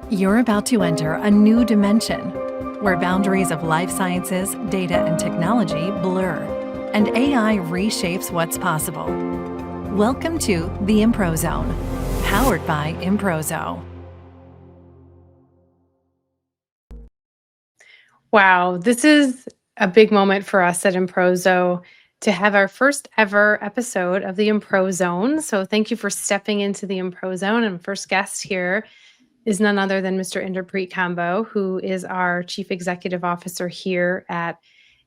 You're about to enter a new dimension where boundaries of life sciences, data, and technology blur, and AI reshapes what's possible. Welcome to the Improzone, powered by Improzo. Wow, this is a big moment for us at Improzo to have our first ever episode of the Improzone. So thank you for stepping into the Improzone. And first guest here is none other than Mr. Inderpreet Kambo, who is our Chief Executive Officer here at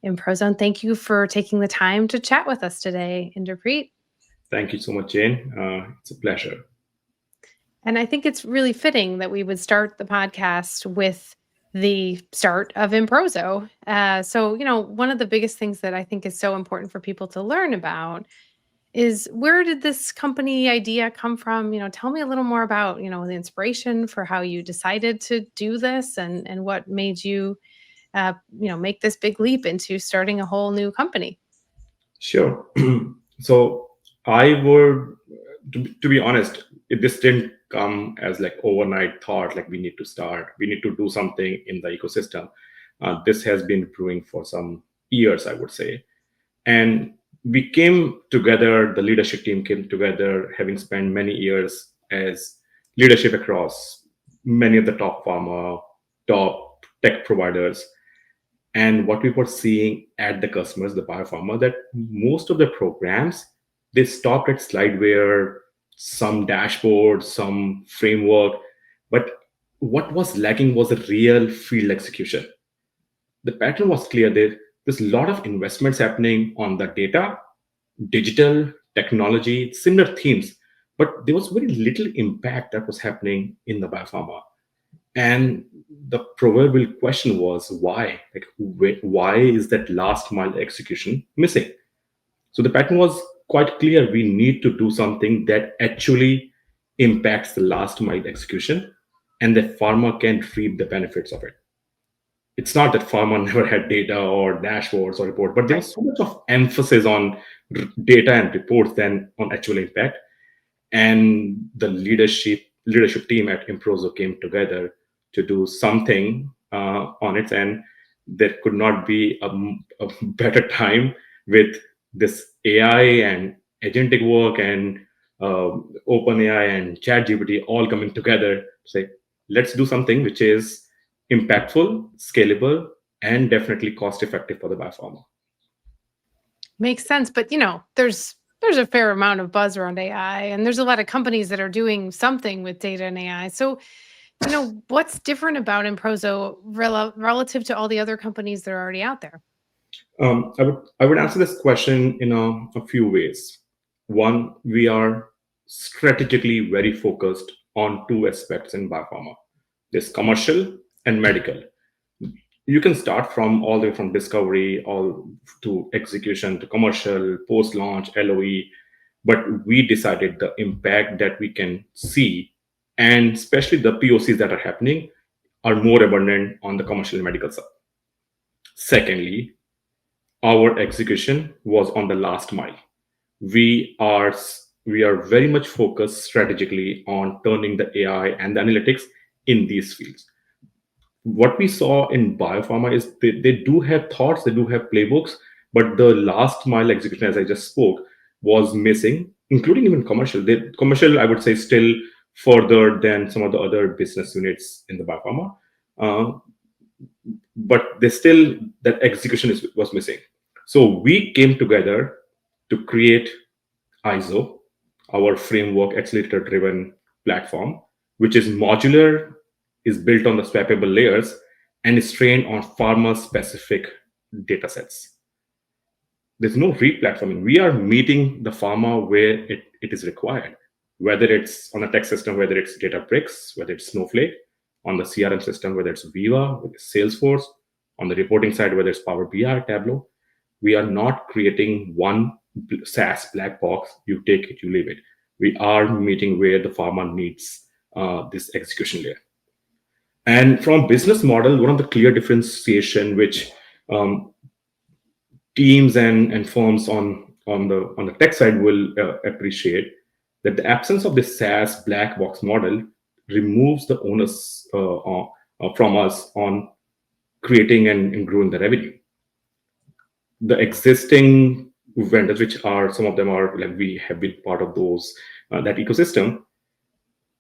Improzone. Thank you for taking the time to chat with us today, Inderpreet. Thank you so much, Jane. It's a pleasure. And I think it's really fitting that we would start the podcast with the start of Improzo. One of the biggest things that I think is so important for people to learn about is where did this company idea come from? Tell me a little more about, the inspiration for how you decided to do this and what made you, make this big leap into starting a whole new company. Sure. So I would, to be honest, this didn't come as like overnight thought, like we need to do something in the ecosystem. This has been brewing for some years, I would say. And we came together, the leadership team came together, having spent many years as leadership across many of the top pharma, top tech providers. And what we were seeing at the customers, the biopharma, that most of the programs, they stopped at slideware, some dashboard, some framework. But what was lacking was a real field execution. The pattern was clear. There's a lot of investments happening on the data, digital, technology, similar themes, but there was very little impact that was happening in the biopharma. And the proverbial question was why? Like, why is that last mile execution missing? So the pattern was quite clear. We need to do something that actually impacts the last mile execution, and that pharma can reap the benefits of it. It's not that pharma never had data or dashboards or report, but there was so much of emphasis on data and reports than on actual impact. And the leadership team at Improzo came together to do something on it, and there could not be a better time with this AI and agentic work and OpenAI and ChatGPT all coming together to say, let's do something which is impactful, scalable, and definitely cost effective for the biopharma. Makes sense, but there's a fair amount of buzz around AI, and there's a lot of companies that are doing something with data and AI. So, what's different about Improzo relative to all the other companies that are already out there? I would answer this question in a few ways. One, we are strategically very focused on two aspects in biopharma. There's commercial and medical. You can start from all the way from discovery all to execution to commercial, post-launch, LOE. But we decided the impact that we can see, and especially the POCs that are happening, are more abundant on the commercial and medical side. Secondly, our execution was on the last mile. We are very much focused strategically on turning the AI and the analytics in these fields. What we saw in biopharma is they do have thoughts, they do have playbooks, but the last mile execution, as I just spoke, was missing, including even commercial. Commercial, I would say, still further than some of the other business units in the biopharma. But they still, that execution was missing. So we came together to create ISO, our framework accelerator driven platform, which is modular, is built on the swappable layers, and is trained on pharma specific data sets. There's no re-platforming. We are meeting the pharma where it is required, whether it's on a tech system, whether it's Databricks, whether it's Snowflake, on the CRM system, whether it's Viva, whether it's Salesforce, on the reporting side, whether it's Power BI, Tableau. We are not creating one SaaS black box, you take it, you leave it. We are meeting where the pharma needs this execution layer. And from business model, one of the clear differentiation which teams and firms on the tech side will appreciate, that the absence of this SaaS black box model removes the onus from us on creating and growing the revenue. The existing vendors, which are some of them are like we have been part of those that ecosystem,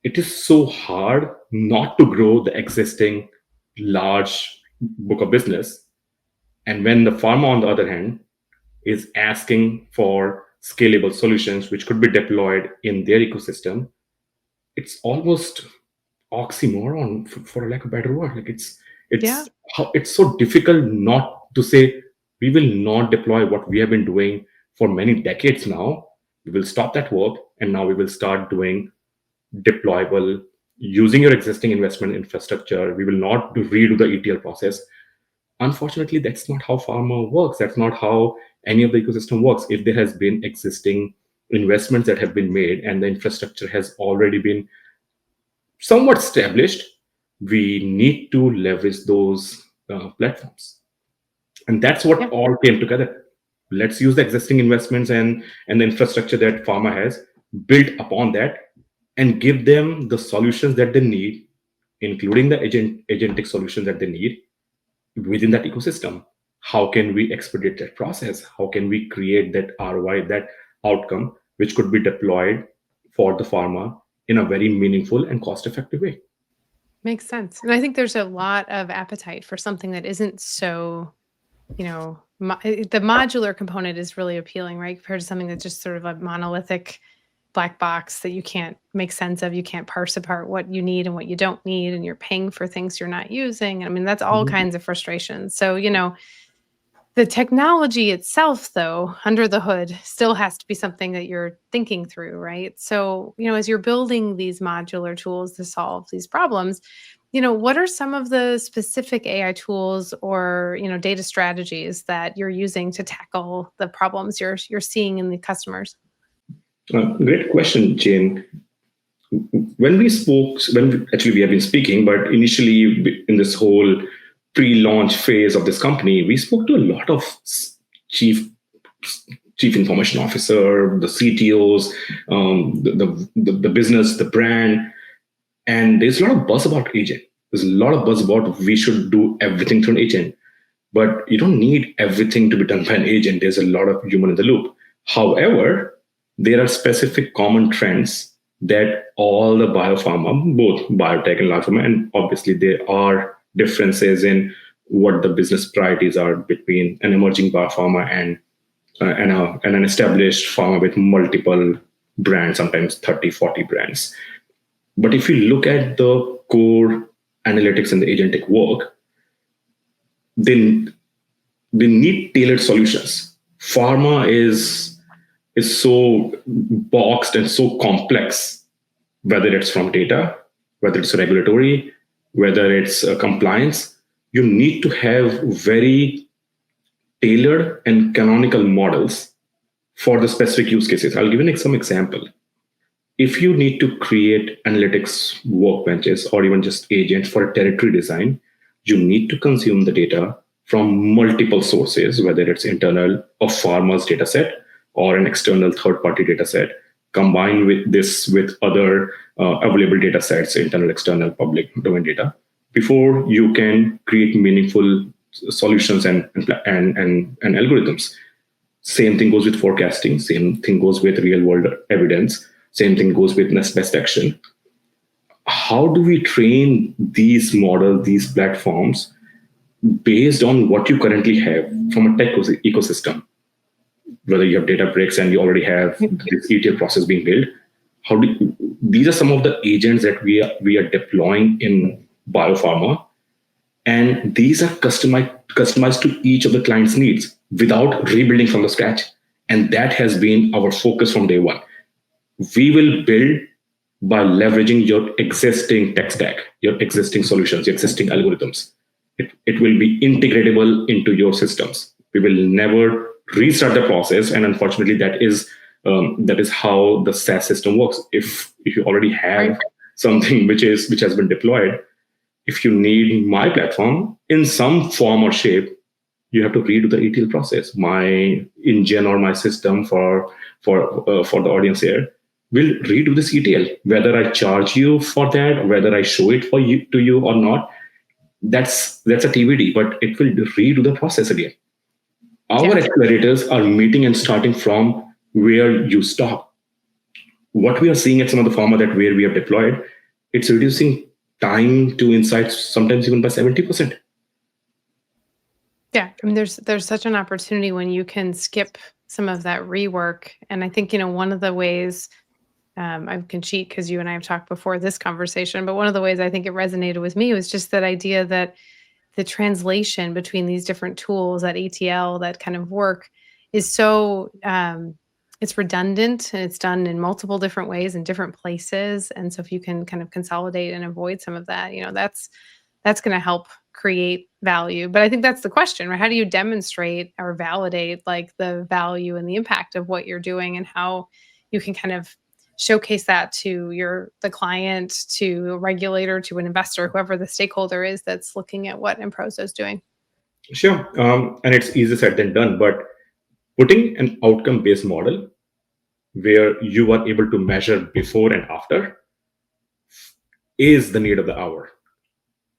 it is so hard not to grow the existing large book of business. And when the pharma, on the other hand, is asking for scalable solutions which could be deployed in their ecosystem, it's almost oxymoron, for lack of a better word. Like it's so difficult not to say we will not deploy what we have been doing for many decades now. We will stop that work, and now we will start doing deployable using your existing investment infrastructure. We will not redo the ETL process. Unfortunately, that's not how pharma works. That's not how any of the ecosystem works. If there has been existing investments that have been made and the infrastructure has already been somewhat established, we need to leverage those platforms. And that's what all came together. Let's use the existing investments and the infrastructure that pharma has, built upon that, and give them the solutions that they need, including the agentic solutions that they need within that ecosystem. How can we expedite that process? How can we create that ROI, that outcome, which could be deployed for the pharma in a very meaningful and cost-effective way? Makes sense. And I think there's a lot of appetite for something that isn't so, the modular component is really appealing, right? Compared to something that's just sort of a monolithic black box that you can't make sense of. You can't parse apart what you need and what you don't need, and you're paying for things you're not using. I mean, that's all kinds of frustration. So, the technology itself, though, under the hood, still has to be something that you're thinking through, right? So, as you're building these modular tools to solve these problems, what are some of the specific AI tools or, data strategies that you're using to tackle the problems you're seeing in the customers? Great question, Jane. When we have been speaking, but initially in this whole pre-launch phase of this company, we spoke to a lot of chief information officer, the CTOs, the business, the brand, and there's a lot of buzz about agent. There's a lot of buzz about we should do everything through an agent, but you don't need everything to be done by an agent. There's a lot of human in the loop. However, there are specific common trends that all the biopharma, both biotech and large pharma, and obviously there are differences in what the business priorities are between an emerging biopharma and an established pharma with multiple brands, sometimes 30, 40 brands. But if you look at the core analytics and the agentic work, then they need tailored solutions. Pharma is so boxed and so complex, whether it's from data, whether it's regulatory, whether it's compliance. You need to have very tailored and canonical models for the specific use cases. I'll give you some example. If you need to create analytics workbenches or even just agents for a territory design, you need to consume the data from multiple sources, whether it's internal or pharma's data set or an external third-party data set, combine with other available data sets, internal, external, public domain data, before you can create meaningful solutions and algorithms. Same thing goes with forecasting. Same thing goes with real-world evidence. Same thing goes with next best action. How do we train these models, these platforms, based on what you currently have from a tech ecosystem? Whether you have Databricks and you already have this ETL process being built, these are some of the agents that we are deploying in biopharma, and these are customized to each of the client's needs without rebuilding from the scratch. And that has been our focus from day one. We will build by leveraging your existing tech stack, your existing solutions, your existing algorithms. It will be integratable into your systems. We will never restart the process, and unfortunately, that is how the SaaS system works. If you already have something which has been deployed, if you need my platform in some form or shape, you have to redo the ETL process. My engine or my system for the audience here, We'll redo this ETL. Whether I charge you for that, or whether I show it for you to you or not, that's a TBD. But it will redo the process again. Our Yeah. accelerators are meeting and starting from where you stop. What we are seeing at some of the pharma that where we have deployed, it's reducing time to insights sometimes even by 70%. Yeah, I mean, there's such an opportunity when you can skip some of that rework, and I think one of the ways I can cheat because you and I have talked before this conversation, but one of the ways I think it resonated with me was just that idea that the translation between these different tools, that ETL, that kind of work, is so it's redundant and it's done in multiple different ways in different places, and so if you can kind of consolidate and avoid some of that, that's going to help create value. But I think that's the question, right? How do you demonstrate or validate like the value and the impact of what you're doing, and how you can kind of showcase that to the client, to a regulator, to an investor, whoever the stakeholder is that's looking at what Improzo is doing? Sure. And it's easier said than done, but putting an outcome-based model where you are able to measure before and after is the need of the hour.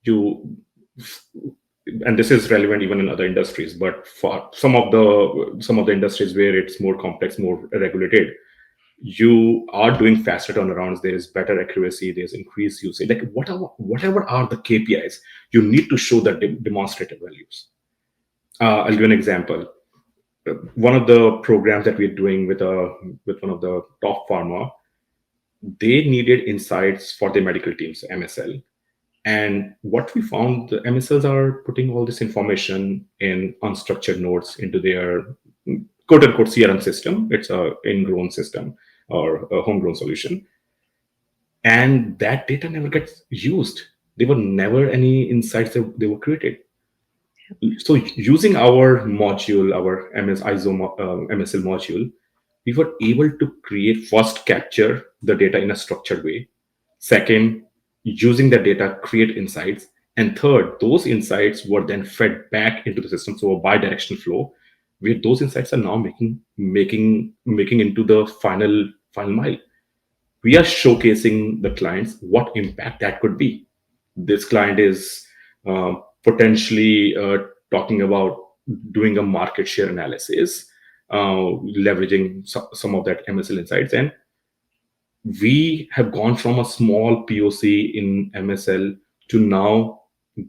And this is relevant even in other industries, but for some of the industries where it's more complex, more regulated, you are doing faster turnarounds. There is better accuracy. There's increased usage. Like whatever are the KPIs, you need to show the demonstrative values. I'll give an example. One of the programs that we're doing with one of the top pharma, they needed insights for their medical teams, MSL. And what we found, the MSLs are putting all this information in unstructured notes into their quote unquote CRM system. It's a ingrown system or a homegrown solution. And that data never gets used. There were never any insights that they were created. So using our module, our MSL module, we were able to first capture the data in a structured way. Second, using the data, create insights. And third, those insights were then fed back into the system. So a bi-directional flow, where those insights are now making into the final mile. We are showcasing the clients what impact that could be. This client is potentially talking about doing a market share analysis, leveraging some of that MSL insights. And we have gone from a small POC in MSL to now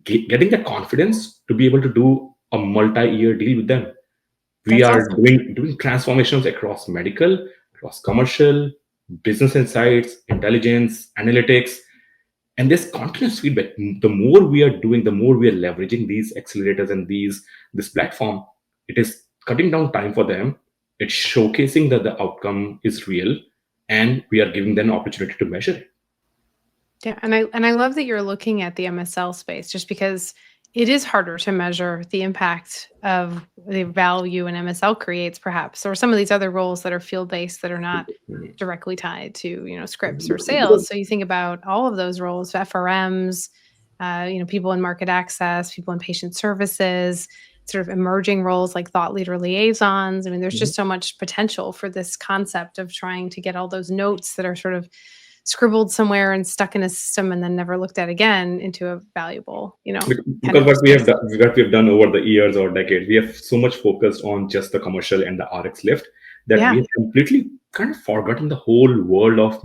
getting the confidence to be able to do a multi-year deal with them. We That's are awesome. doing transformations across medical, across commercial, business insights, intelligence, analytics, and this continuous feedback. The more we are doing, the more we are leveraging these accelerators and this platform. It is cutting down time for them. It's showcasing that the outcome is real, and we are giving them an opportunity to measure it. Yeah, and I love that you're looking at the MSL space, just because it is harder to measure the impact of the value an MSL creates, perhaps, or some of these other roles that are field based that are not directly tied to scripts or sales. So you think about all of those roles, FRMs, people in market access, people in patient services, sort of emerging roles like thought leader liaisons. I mean, there's just so much potential for this concept of trying to get all those notes that are sort of scribbled somewhere and stuck in a system and then never looked at again into a valuable, Because what we have done over the years or decades, we have so much focused on just the commercial and the RX lift that Yeah. we have completely kind of forgotten the whole world of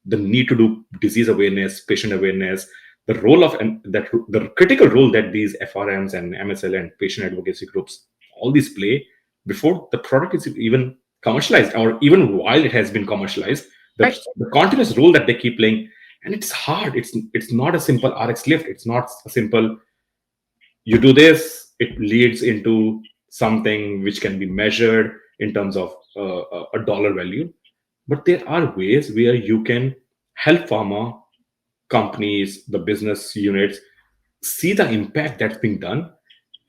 the need to do disease awareness, patient awareness, the role of the critical role that these FRMs and MSL and patient advocacy groups, all these play before the product is even commercialized, or even while it has been commercialized. Right. The continuous role that they keep playing. And it's hard. It's not a simple RX lift. It's not a simple, you do this, it leads into something which can be measured in terms of a dollar value. But there are ways where you can help pharma companies, the business units, see the impact that's being done.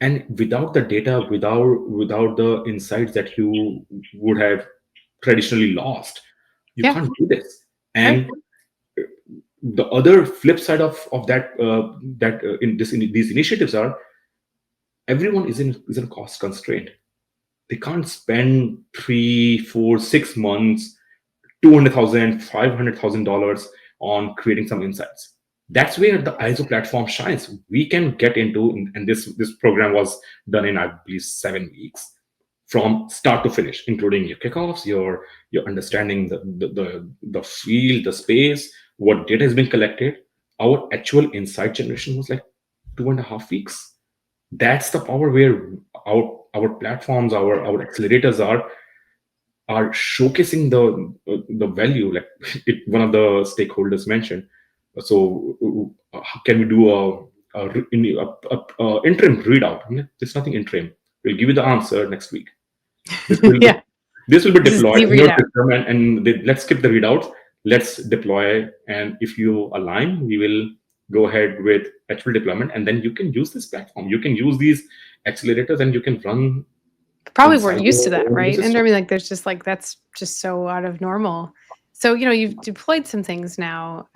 And without the data, without the insights that you would have traditionally lost, you Yeah. can't do this. And Right. the other flip side of that in these initiatives are, everyone is in cost constraint. They can't spend 3, 4, 6 months $200,000, $500,000 on creating some insights. That's where the ISO platform shines. We can get into, and this program was done in, I believe, 7 weeks, from start to finish, including your kickoffs, your understanding the field, the space, what data has been collected. Our actual insight generation was like 2.5 weeks. That's the power where our platforms, our accelerators are showcasing the value. Like one of the stakeholders mentioned. So can we do a interim readout? I mean, there's nothing interim. We'll give you the answer next week. This will Yeah. this will be This is deployed the in your readout. system, let's skip the readouts. Let's deploy, and if you align, we will go ahead with actual deployment, and then you can use this platform. You can use these accelerators, and you can run Probably weren't inside used to your that, own right? And ecosystem. I mean, like, there's just like that's just so out of normal. So, you've deployed some things now.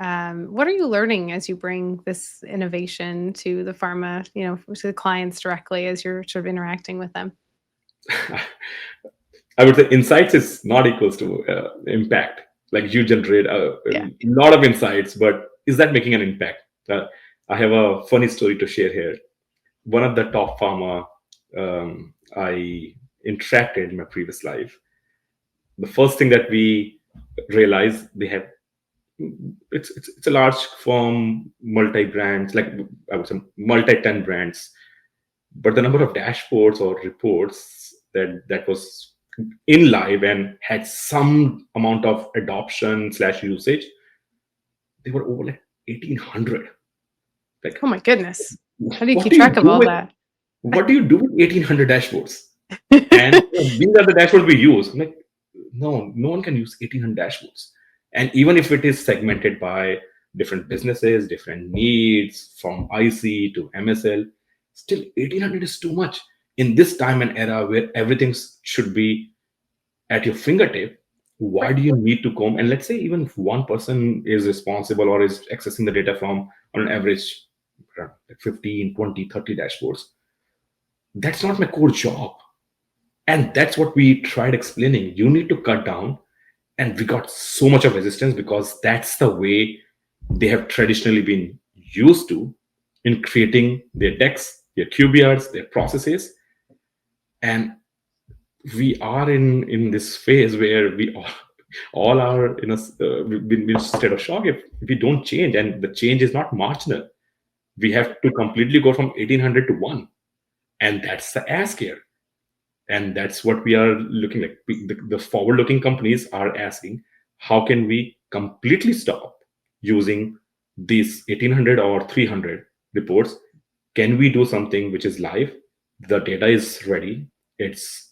What are you learning as you bring this innovation to the pharma, to the clients directly as you're sort of interacting with them? I would say insights is not equals to impact. Like you generate Yeah. a lot of insights, but is that making an impact? I have a funny story to share here. One of the top pharma I interacted in my previous life, the first thing that we realized, they have, it's a large firm, multi brands, like I would say multi 10 brands, but the number of dashboards or reports that was in live and had some amount of adoption slash usage, they were over like 1800. Like, Oh my goodness. How do you what keep do you track of do all with that? 1800 dashboards? And these are the dashboards we use. I'm like, no one can use 1800 dashboards. And even if it is segmented by different businesses, different needs, from IC to MSL, still 1800 is too much in this time and era where everything should be at your fingertip. Why Right. do you need to comb? And let's say even if one person is responsible or is accessing the data from, on an average, around 15, 20, 30 dashboards, that's not my core job. And that's what we tried explaining. You need to cut down. And we got so much of resistance because that's the way they have traditionally been used to in creating their decks, their QBRs, their processes. And we are in this phase where we all are in a state of shock if we don't change, and the change is not marginal. We have to completely go from 1800 to 1, and that's the ask here. And that's what we are looking like. The forward-looking companies are asking, how can we completely stop using these 1800 or 300 reports? Can we do something which is live? The data is ready. It's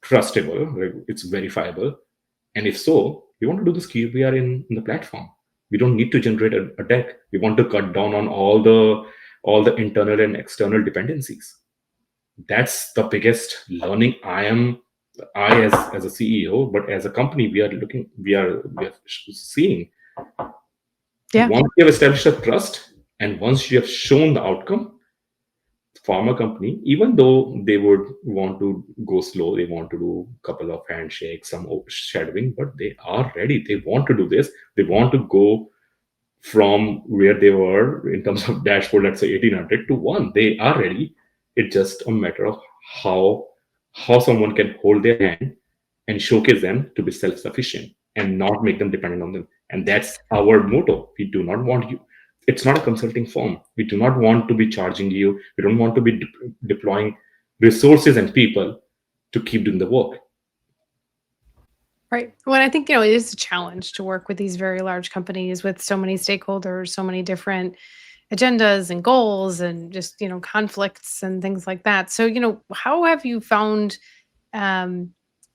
trustable. It's verifiable. And if so, we want to do this QBR in the platform. We don't need to generate a deck. We want to cut down on all the internal and external dependencies. That's the biggest learning I as a CEO, but as a company, we are seeing. Yeah. Once you have established a trust and once you have shown the outcome, pharma company, even though they would want to go slow, they want to do a couple of handshakes, some shadowing, but they are ready. They want to do this. They want to go from where they were in terms of dashboard, let's say 1800 to 1. They are ready. It's just a matter of how someone can hold their hand and showcase them to be self-sufficient and not make them dependent on them. And that's our motto. We do not want you. It's not a consulting firm. We do not want to be charging you. We don't want to be deploying resources and people to keep doing the work. Right. Well, I think, it is a challenge to work with these very large companies with so many stakeholders, so many different agendas and goals and just, conflicts and things like that. So, how have you found um,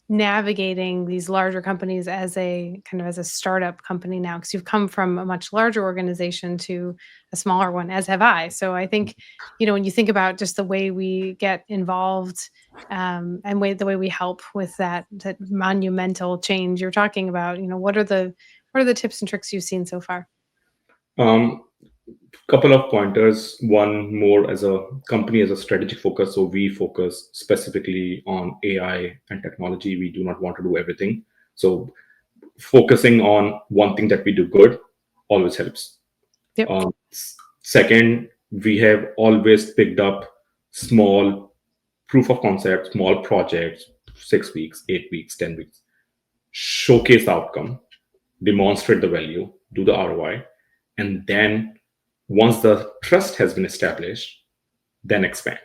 navigating these larger companies as a kind of as a startup company now? Because you've come from a much larger organization to a smaller one, as have I. So I think, when you think about just the way we get involved and the way we help with that monumental change you're talking about, what are the tips and tricks you've seen so far? Um, Couple of pointers. One, more as a company, as a strategic focus. So we focus specifically on AI and technology. We do not want to do everything. So focusing on one thing that we do good always helps. Yep. Second, we have always picked up small proof of concept, small projects, 6 weeks, 8 weeks, 10 weeks, showcase the outcome, demonstrate the value, do the ROI, and then once the trust has been established, then expand,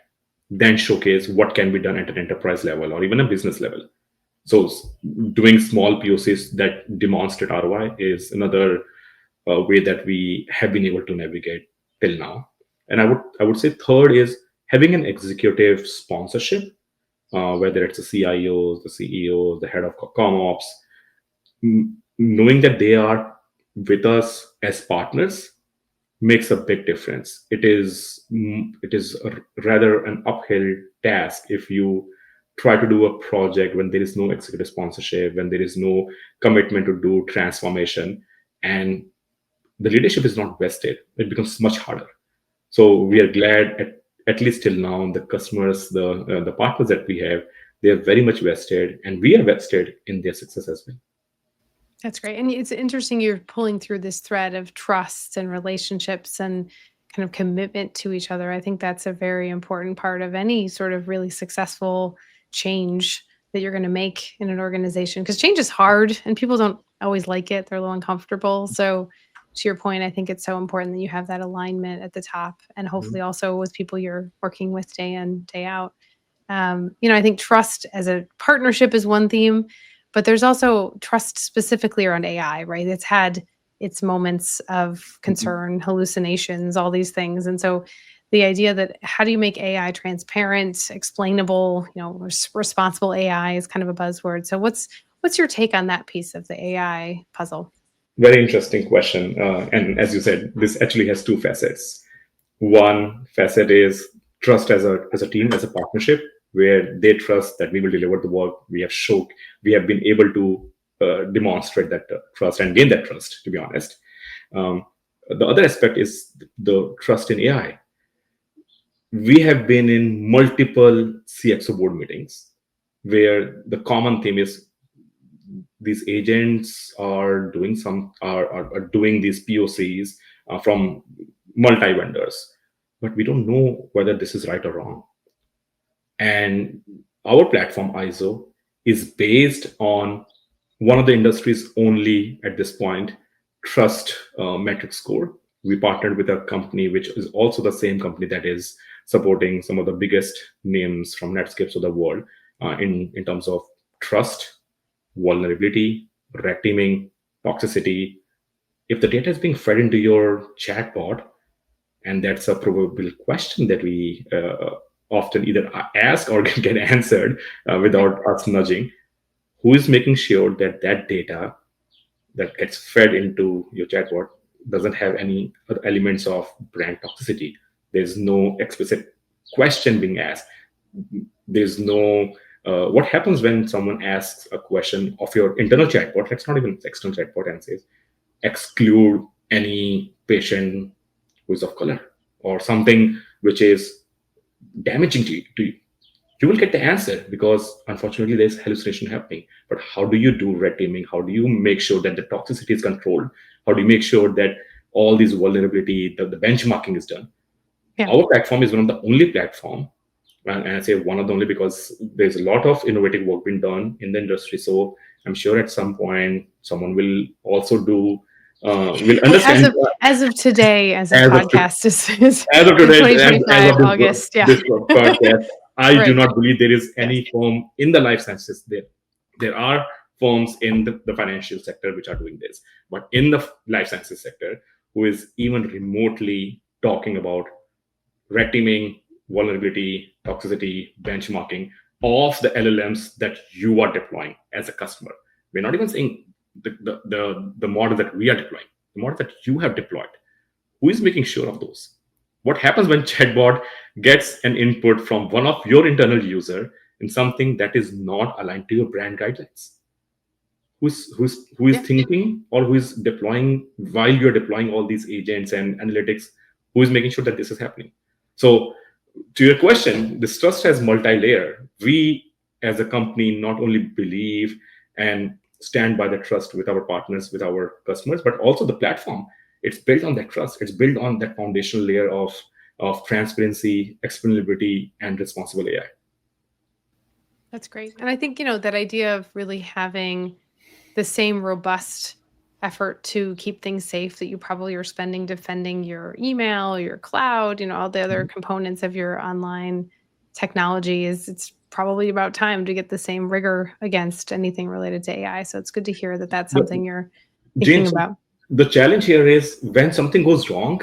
then showcase what can be done at an enterprise level or even a business level. So doing small POCs that demonstrate ROI is another way that we have been able to navigate till now. And I would say third is having an executive sponsorship, whether it's the CIOs, the CEOs, the head of ComOps, knowing that they are with us as partners makes a big difference. It is rather an uphill task if you try to do a project when there is no executive sponsorship, when there is no commitment to do transformation, and the leadership is not vested. It becomes much harder. So we are glad at least till now, the customers, the partners that we have, they are very much vested, and we are vested in their success as well. That's great. And it's interesting you're pulling through this thread of trust and relationships and kind of commitment to each other. I think that's a very important part of any sort of really successful change that you're going to make in an organization, because change is hard and people don't always like it. They're a little uncomfortable. So to your point, I think it's so important that you have that alignment at the top and hopefully also with people you're working with day in, day out. I think trust as a partnership is one theme, but there's also trust specifically around AI, right? It's had its moments of concern, hallucinations, all these things. And so the idea that how do you make AI transparent, explainable, responsible AI is kind of a buzzword. So what's your take on that piece of the AI puzzle? Very interesting question. And as you said, this actually has two facets. One facet is trust as a team, as a partnership, where they trust that we will deliver the work. We have been able to demonstrate that trust and gain that trust, to be honest. The other aspect is the trust in AI. We have been in multiple CXO board meetings where the common theme is these agents are doing doing these POCs from multi vendors, but we don't know whether this is right or wrong. And our platform ISO is based on one of the industry's only, at this point, trust metric score. We partnered with a company which is also the same company that is supporting some of the biggest names from Netscapes of the world in terms of trust, vulnerability, red teaming, toxicity. If the data is being fed into your chatbot, and that's a probable question that we often either ask or get answered without us nudging, who is making sure that that data that gets fed into your chatbot doesn't have any other elements of brand toxicity? There's no explicit question being asked. There's no what happens when someone asks a question of your internal chatbot, let's not even external chatbot, and says exclude any patient who is of color or something which is damaging to you. You will get the answer because unfortunately there's hallucination happening. But how do you do red teaming? How do you make sure that the toxicity is controlled? How do you make sure that all these vulnerability, the benchmarking is done? Yeah. Our platform is one of the only platform, and I say one of the only because there's a lot of innovative work being done in the industry. So I'm sure at some point someone will also do will understand. As of today, as a podcast is as of today, 2025 as of August. This podcast, I do not believe there is any firm in the life sciences. There are firms in the financial sector which are doing this, but in the life sciences sector, who is even remotely talking about red teaming, vulnerability, toxicity, benchmarking of the LLMs that you are deploying as a customer. We're not even saying the model that we are deploying, the model that you have deployed. Who is making sure of those? What happens when chatbot gets an input from one of your internal user in something that is not aligned to your brand guidelines? Who is thinking or who is deploying while you're deploying all these agents and analytics? Who is making sure that this is happening? So to your question, this trust has multi-layer. We as a company not only believe and stand by the trust with our partners, with our customers, but also the platform. It's built on that trust. It's built on that foundational layer of transparency, explainability, and responsible AI. That's great. And I think, that idea of really having the same robust effort to keep things safe that you probably are spending defending your email, your cloud, all the other components of your online technology it's probably about time to get the same rigor against anything related to AI. So it's good to hear that that's something you're thinking James, about. the challenge here is when something goes wrong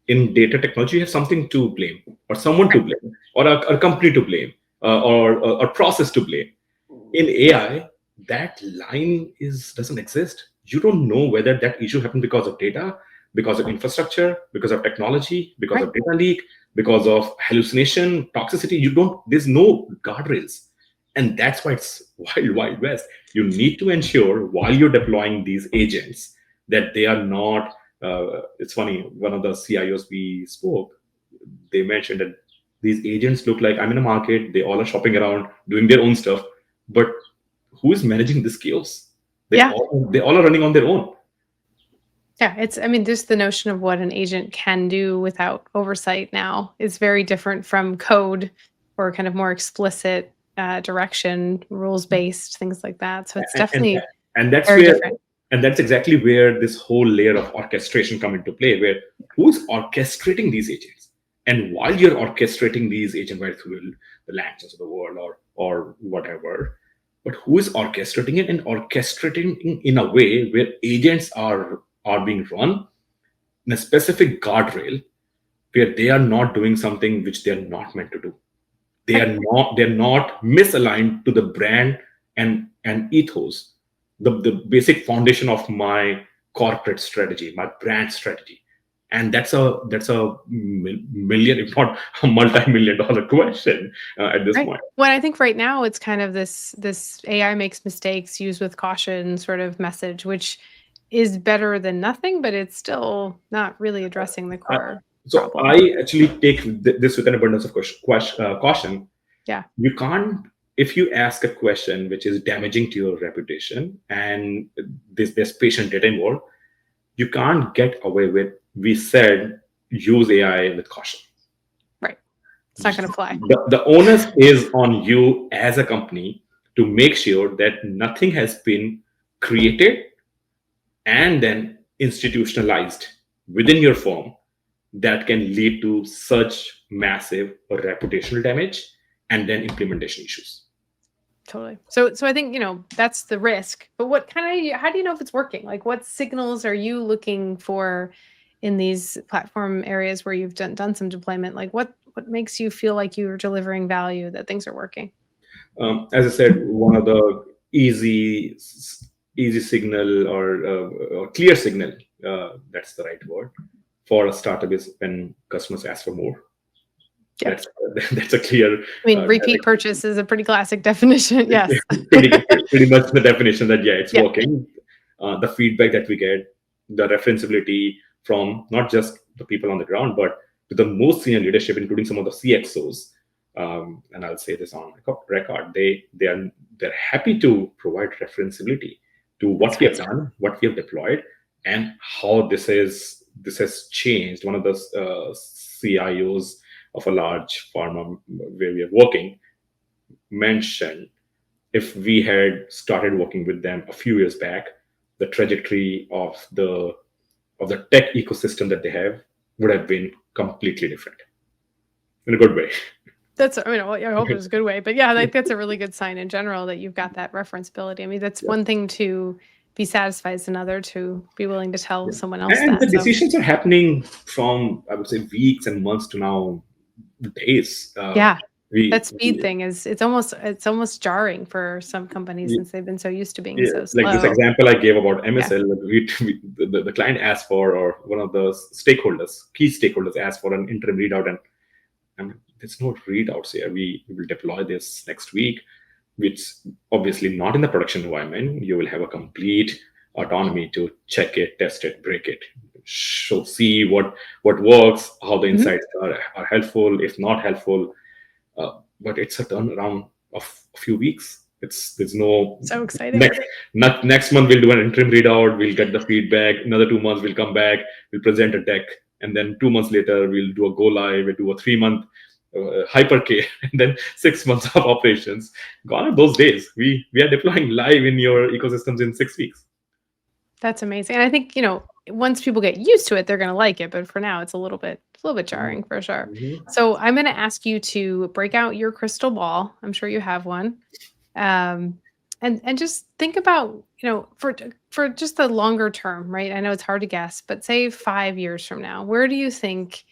in data technology, you have something to blame, or someone to blame, or a company to blame, or a process to blame. In AI, that line doesn't exist. You don't know whether that issue happened because of data, because of infrastructure, because of technology, because of data leak, because of hallucination, toxicity. There's no guardrails. And that's why it's wild west. You need to ensure while you're deploying these agents that they are not. It's funny, one of the CIOs we spoke, they mentioned that these agents look like I'm in a market, they all are shopping around, doing their own stuff, but who is managing this chaos? They all are running on their own. Yeah, just the notion of what an agent can do without oversight now is very different from code or kind of more explicit direction, rules-based, things like that. So it's definitely and that's very where different. and that's exactly where this whole layer of orchestration come into play, where who's orchestrating these agents? And while you're orchestrating these agents right through the languages of the world or whatever, but who is orchestrating it, and orchestrating in a way where agents are being run in a specific guardrail where they are not doing something which they are not meant to do. They're not misaligned to the brand and ethos, the basic foundation of my corporate strategy, my brand strategy. And that's a million, if not a multi-million dollar question at this point. Well, I think right now it's kind of this AI makes mistakes, use with caution sort of message, which is better than nothing, but it's still not really addressing the core so problem. I actually take this with an abundance of caution. Yeah. You can't, if you ask a question which is damaging to your reputation and there's patient data involved, you can't get away with, we said, use AI with caution. Right. It's not going to fly. The onus is on you as a company to make sure that nothing has been created and then institutionalized within your firm that can lead to such massive reputational damage and then implementation issues. Totally. So I think, that's the risk, but how do you know if it's working? Like, what signals are you looking for in these platform areas where you've done some deployment? Like what makes you feel like you're delivering value, that things are working? As I said, one of the easy signal or clear signal, that's the right word, for a startup is when customers ask for more. Yep. That's a clear. Repeat purchase is a pretty classic definition. Yes. pretty much the definition that it's working. The feedback that we get, the referenceability from not just the people on the ground, but to the most senior leadership, including some of the CXOs. And I'll say this on record: they're happy to provide referenceability to what we have done, what we have deployed, and how this has changed. One of the CIOs of a large pharma where we are working mentioned, if we had started working with them a few years back, the trajectory of the tech ecosystem that they have would have been completely different, in a good way. I hope it's a good way, but yeah, I think that's a really good sign in general that you've got that referenceability. That's one thing to be satisfied, it's another to be willing to tell someone else and that. The decisions are happening from, I would say, weeks and months to now days. That speed thing it's almost jarring for some companies since they've been so used to being so slow. Like this example I gave about MSL, the client asked for, or one of the key stakeholders asked for an interim readout, and there's no readouts here. We will deploy this next week, which obviously not in the production environment. You will have a complete autonomy to check it, test it, break it, see what works, how the insights are helpful, if not helpful. But it's a turnaround of a few weeks. There's no So exciting. next month we'll do an interim readout, we'll get the feedback. Another 2 months we'll come back, we'll present a deck, and then 2 months later we'll do a go live. We'll do a 3 month hypercare, and then 6 months of operations. Gone are those days. We are deploying live in your ecosystems in 6 weeks. That's amazing. And I think, once people get used to it, they're going to like it. But for now, it's a little bit jarring for sure. Mhm. So I'm going to ask you to break out your crystal ball. I'm sure you have one. And just think about, for just the longer term, right? I know it's hard to guess, but say 5 years from now, where do you think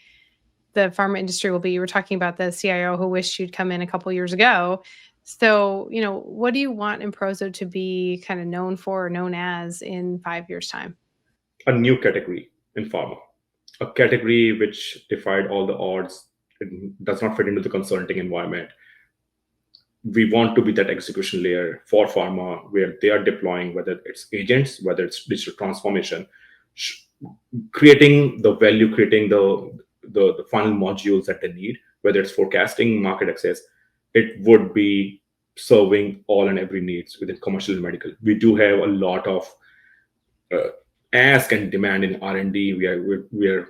the pharma industry will be? You were talking about the CIO who wished you'd come in a couple years ago. So, what do you want Improzo to be kind of known for or known as in 5 years' time? A new category in pharma, a category which defied all the odds. It does not fit into the consulting environment. We want to be that execution layer for pharma where they are deploying, whether it's agents, whether it's digital transformation, creating the value, creating the final modules that they need, whether it's forecasting, market access. It would be serving all and every needs within commercial and medical. We do have a lot of ask and demand in R&D. We're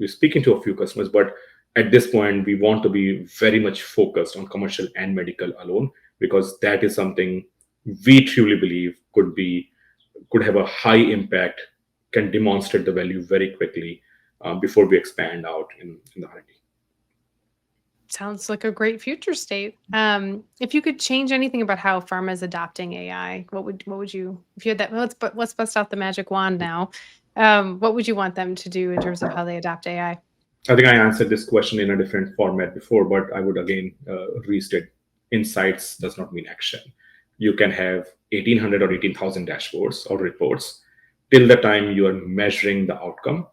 speaking to a few customers, but at this point we want to be very much focused on commercial and medical alone, because that is something we truly believe could have a high impact, can demonstrate the value very quickly before we expand out in the R&D. Sounds like a great future state. If you could change anything about how pharma is adopting AI, what would you, if you had that, let's bust out the magic wand now. What would you want them to do in terms of how they adopt AI? I think I answered this question in a different format before, but I would again restate: insights does not mean action. You can have 1,800 or 18,000 dashboards or reports. Till the time you are measuring the outcome,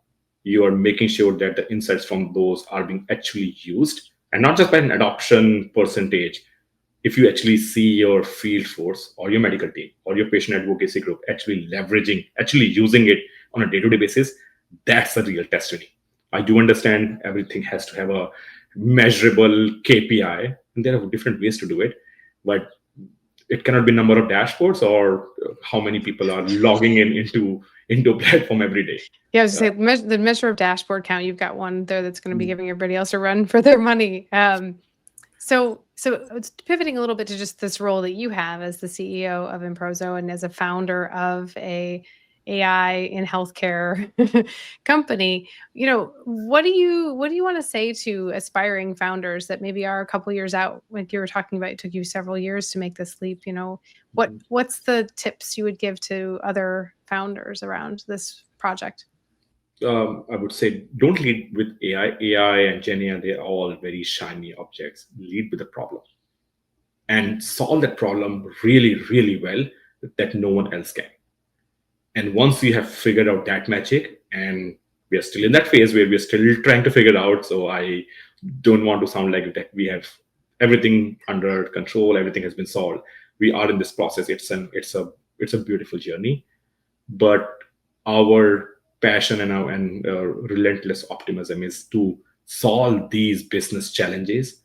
you are making sure that the insights from those are being actually used, and not just by an adoption percentage. If you actually see your field force or your medical team or your patient advocacy group actually leveraging, actually using it on a day-to-day basis, that's a real testimony. I do understand everything has to have a measurable KPI, and there are different ways to do it, but it cannot be number of dashboards or how many people are logging into a platform every day. Yeah, I was going to say the measure of dashboard count. You've got one there that's going to be giving everybody else a run for their money. So it's pivoting a little bit to just this role that you have as the CEO of Improzo and as a founder of a AI in healthcare company. What do you want to say to aspiring founders that maybe are a couple years out? Like you were talking about, it took you several years to make this leap. What's the tips you would give to other founders around this project? I would say don't lead with AI. AI and Gen AI, they're all very shiny objects. Lead with the problem and solve that problem really, really well that no one else can. And once we have figured out that magic, and we are still in that phase where we're still trying to figure it out, so I don't want to sound like that we have everything under control, everything has been solved. We are in this process. It's a beautiful journey, but our passion and our relentless optimism is to solve these business challenges.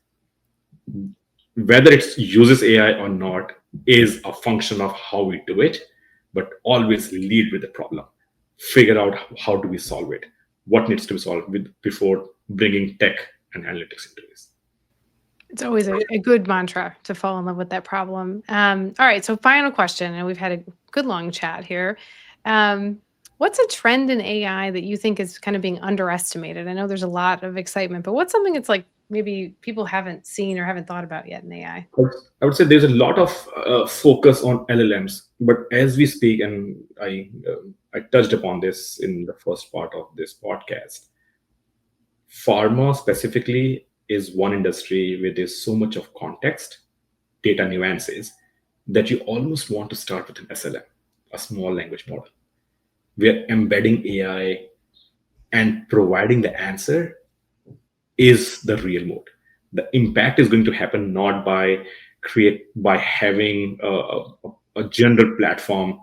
Whether it uses AI or not is a function of how we do it, but always lead with the problem. Figure out how do we solve it, what needs to be solved before bringing tech and analytics into this. It's always a good mantra to fall in love with that problem. All right, so final question, and we've had a good long chat here. What's a trend in AI that you think is kind of being underestimated? I know there's a lot of excitement, but what's something that's like maybe people haven't seen or haven't thought about yet in AI? I would say there's a lot of focus on LLMs, but as we speak, and I touched upon this in the first part of this podcast, pharma specifically is one industry where there's so much of context, data nuances, that you almost want to start with an SLM, a small language model. We're embedding AI and providing the answer is the real mode. The impact is going to happen not by having a general platform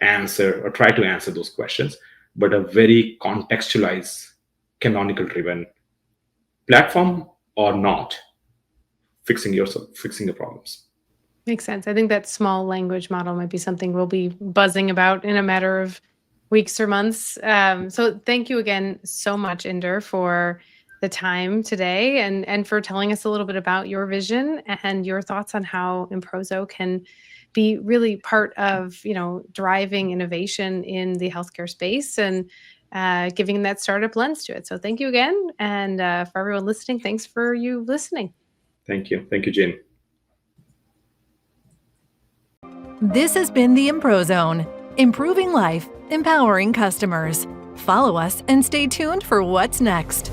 answer or try to answer those questions, but a very contextualized, canonical driven platform or not fixing your problems. Makes sense. I think that small language model might be something we'll be buzzing about in a matter of weeks or months. So thank you again so much, Inder, for the time today and for telling us a little bit about your vision and your thoughts on how Improzo can be really part of, driving innovation in the healthcare space and giving that startup lens to it. So thank you again. And for everyone listening, thanks for you listening. Thank you. Thank you, Jane. This has been the Improzone, improving life, empowering customers. Follow us and stay tuned for what's next.